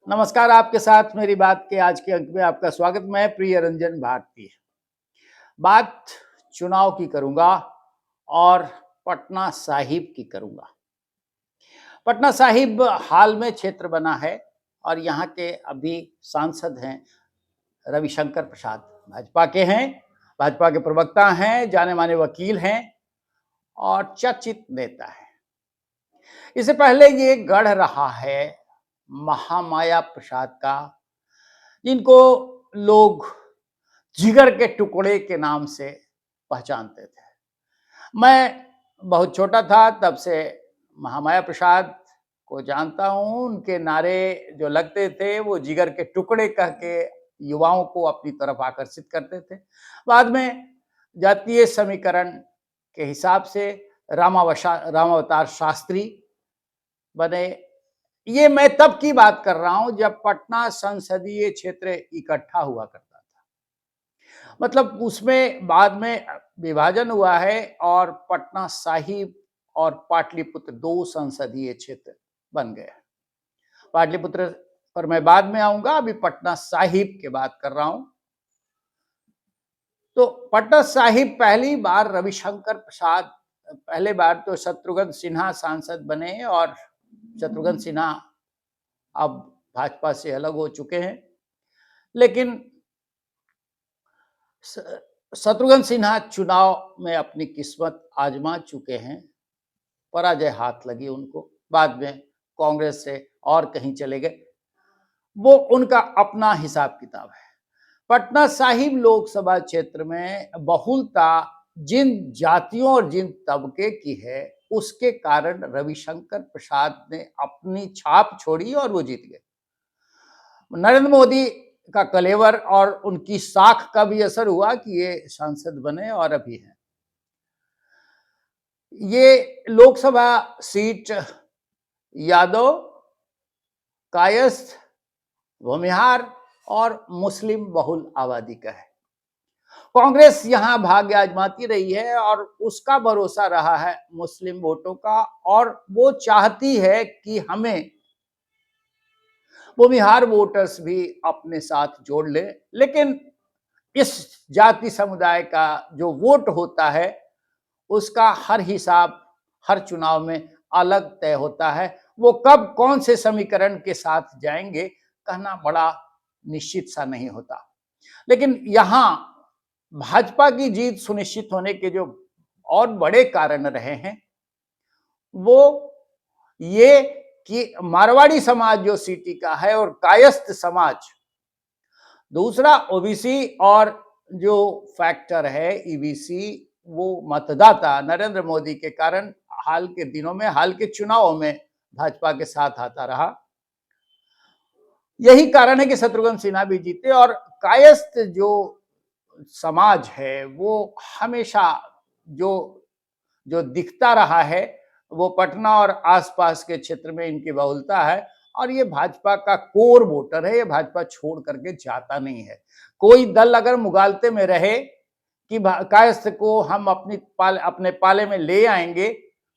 नमस्कार, आपके साथ मेरी बात के आज के अंक में आपका स्वागत। मैं प्रिय रंजन भारती। बात चुनाव की करूंगा और पटना साहिब की करूंगा। पटना साहिब हाल में क्षेत्र बना है और यहाँ के अभी सांसद हैं रविशंकर प्रसाद, भाजपा के हैं, भाजपा के प्रवक्ता हैं, जाने माने वकील हैं और चर्चित नेता हैं। इससे पहले ये गढ़ रहा है महामाया प्रसाद का, जिनको लोग जिगर के टुकड़े के नाम से पहचानते थे। मैं बहुत छोटा था तब से महामाया प्रसाद को जानता हूँ। उनके नारे जो लगते थे वो जिगर के टुकड़े कह के युवाओं को अपनी तरफ आकर्षित करते थे। बाद में जातीय समीकरण के हिसाब से रामावतार शास्त्री बने। ये मैं तब की बात कर रहा हूं जब पटना संसदीय क्षेत्र इकट्ठा हुआ करता था। मतलब उसमें बाद में विभाजन हुआ है और पटना साहिब और पाटलिपुत्र दो संसदीय क्षेत्र बन गए। पाटलिपुत्र पर मैं बाद में आऊंगा, अभी पटना साहिब की बात कर रहा हूं। तो पटना साहिब पहली बार रविशंकर प्रसाद, पहले बार तो शत्रुघ्न सिन्हा सांसद बने और शत्रुघ्न सिन्हा अब भाजपा से अलग हो चुके हैं, लेकिन शत्रुघ्न सिन्हा चुनाव में अपनी किस्मत आजमा चुके हैं। पराजय हाथ लगी उनको, बाद में कांग्रेस से और कहीं चले गए। वो उनका अपना हिसाब किताब है। पटना साहिब लोकसभा क्षेत्र में बहुलता जिन जातियों और जिन तबके की है, उसके कारण रविशंकर प्रसाद ने अपनी छाप छोड़ी और वो जीत गए। नरेंद्र मोदी का कलेवर और उनकी साख का भी असर हुआ कि ये सांसद बने और अभी हैं। ये लोकसभा सीट यादव, कायस्थ, भूमिहार और मुस्लिम बहुल आबादी का है। कांग्रेस यहां भाग्य आजमाती रही है और उसका भरोसा रहा है मुस्लिम वोटों का, और वो चाहती है कि हमें भूमिहार वोटर्स भी अपने साथ जोड़ ले। लेकिन इस जाति समुदाय का जो वोट होता है उसका हर हिसाब हर चुनाव में अलग तय होता है। वो कब कौन से समीकरण के साथ जाएंगे कहना बड़ा निश्चित सा नहीं होता। लेकिन यहां भाजपा की जीत सुनिश्चित होने के जो और बड़े कारण रहे हैं वो ये कि मारवाड़ी समाज जो सिटी का है और कायस्थ समाज, दूसरा ओबीसी, और जो फैक्टर है ईबीसी, वो मतदाता नरेंद्र मोदी के कारण हाल के दिनों में, हाल के चुनावों में भाजपा के साथ आता रहा। यही कारण है कि शत्रुघ्न सिन्हा भी जीते। और कायस्थ जो समाज है वो हमेशा जो जो दिखता रहा है वो पटना और आसपास के क्षेत्र में इनकी बहुलता है। और ये भाजपा का कोर वोटर है, ये भाजपा छोड़ करके जाता नहीं है। कोई दल अगर मुगालते में रहे कि कायस्थ को हम अपने पाले में ले आएंगे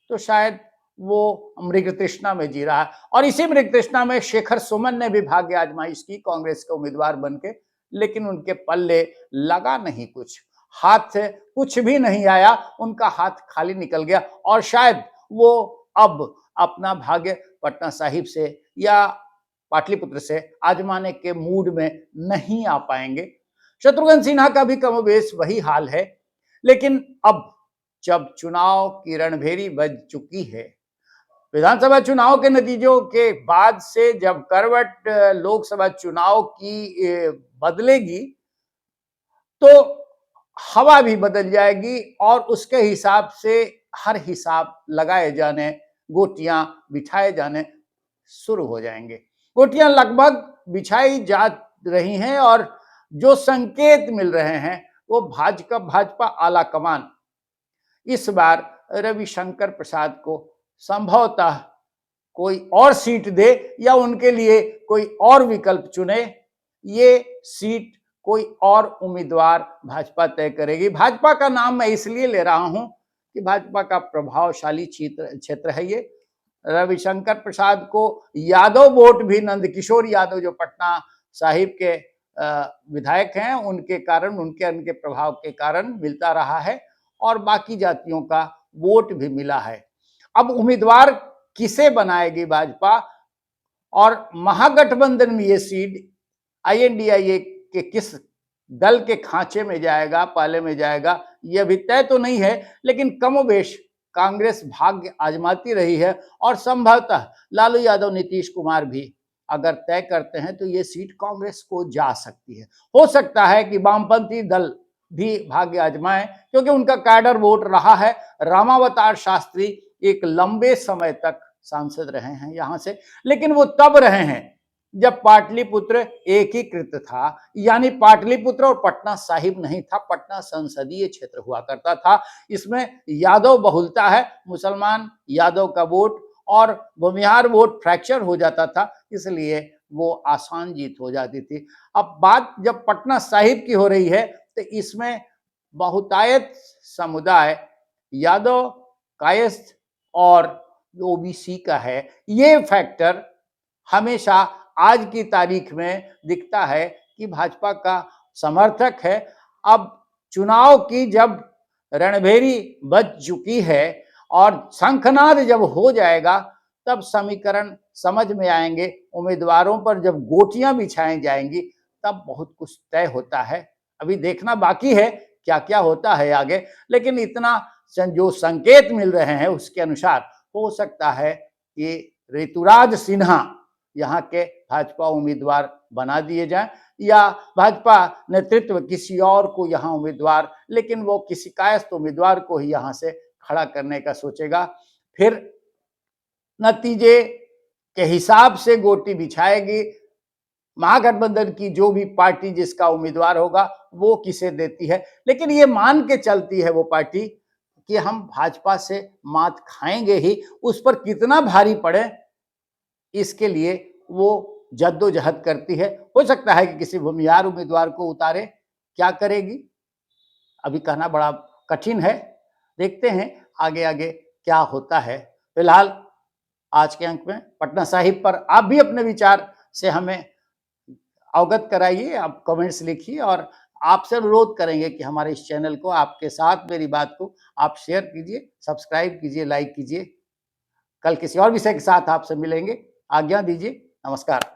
तो शायद वो मृग तृष्णा में जी रहा है। और इसी मृग तृष्णा में शेखर सुमन ने भी भाग्य आजमाइश की कांग्रेस के उम्मीदवार बनके, लेकिन उनके पल्ले लगा नहीं कुछ, हाथ से कुछ भी नहीं आया, उनका हाथ खाली निकल गया। और शायद वो अब अपना भाग्य पटना साहिब से या पाटलिपुत्र से आजमाने के मूड में नहीं आ पाएंगे। शत्रुघ्न सिन्हा का भी कमोबेश वही हाल है। लेकिन अब जब चुनाव की रणभेरी बज चुकी है, विधानसभा चुनाव के नतीजों के बाद से जब करवट लोकसभा चुनाव की बदलेगी तो हवा भी बदल जाएगी और उसके हिसाब से हर हिसाब लगाए जाने, गोटियां बिछाए जाने शुरू हो जाएंगे। गोटियां लगभग बिछाई जा रही हैं और जो संकेत मिल रहे हैं वो भाजपा आला कमान इस बार रविशंकर प्रसाद को संभवतः कोई और सीट दे या उनके लिए कोई और विकल्प चुने। ये सीट कोई और उम्मीदवार भाजपा तय करेगी। भाजपा का नाम मैं इसलिए ले रहा हूं कि भाजपा का प्रभावशाली क्षेत्र है ये। रविशंकर प्रसाद को यादव वोट भी नंदकिशोर यादव जो पटना साहिब के विधायक हैं उनके कारण, उनके प्रभाव के कारण मिलता रहा है और बाकी जातियों का वोट भी मिला है। अब उम्मीदवार किसे बनाएगी भाजपा और महागठबंधन में ये सीट INDIA के किस दल के खांचे में जाएगा, पाले में जाएगा, ये अभी तय तो नहीं है, लेकिन कमोबेश कांग्रेस भाग्य आजमाती रही है और संभवतः लालू यादव, नीतीश कुमार भी अगर तय करते हैं तो ये सीट कांग्रेस को जा सकती है। हो सकता है कि वामपंथी दल भी भाग्य आजमाएं क्योंकि उनका कैडर वोट रहा है। रामावतार शास्त्री एक लंबे समय तक सांसद रहे हैं यहां से, लेकिन वो तब रहे हैं जब पाटलिपुत्र एकीकृत था, यानी पाटलिपुत्र और पटना साहिब नहीं था, पटना संसदीय क्षेत्र हुआ करता था। इसमें यादव बहुलता है, मुसलमान यादव का वोट और भूमिहार वोट फ्रैक्चर हो जाता था, इसलिए वो आसान जीत हो जाती थी। अब बात जब पटना साहिब की हो रही है तो इसमें बहुतायत समुदाय यादव, कायस्थ और OBC का है। ये फैक्टर हमेशा आज की तारीख में दिखता है कि भाजपा का समर्थक है। अब चुनाव की जब रणभेरी बज चुकी है और शंखनाद जब हो जाएगा तब समीकरण समझ में आएंगे, उम्मीदवारों पर जब गोटियां बिछाई जाएंगी तब बहुत कुछ तय होता है। अभी देखना बाकी है क्या क्या होता है आगे, लेकिन इतना जो संकेत मिल रहे हैं उसके अनुसार हो सकता है कि ऋतुराज सिन्हा यहाँ के भाजपा उम्मीदवार बना दिए जाएं या भाजपा नेतृत्व किसी और को यहाँ उम्मीदवार, लेकिन वो किसी कायस्थ उम्मीदवार को ही यहाँ से खड़ा करने का सोचेगा। फिर नतीजे के हिसाब से गोटी बिछाएगी। महागठबंधन की जो भी पार्टी जिसका उम्मीदवार होगा वो किसे देती है, लेकिन ये मान के चलती है वो पार्टी कि हम भाजपा से मात खाएंगे ही, उस पर कितना भारी पड़े इसके लिए वो जद्दोजहद करती है। हो सकता है कि किसी भूमिहार उम्मीदवार को उतारे, क्या करेगी अभी कहना बड़ा कठिन है। देखते हैं आगे आगे क्या होता है। फिलहाल आज के अंक में पटना साहिब पर आप भी अपने विचार से हमें अवगत कराइए, आप कमेंट्स लिखिए और आपसे अनुरोध करेंगे कि हमारे इस चैनल को, आपके साथ मेरी बात को आप शेयर कीजिए, सब्सक्राइब कीजिए, लाइक कीजिए। कल किसी और विषय के साथ आपसे मिलेंगे। आज्ञा दीजिए, नमस्कार।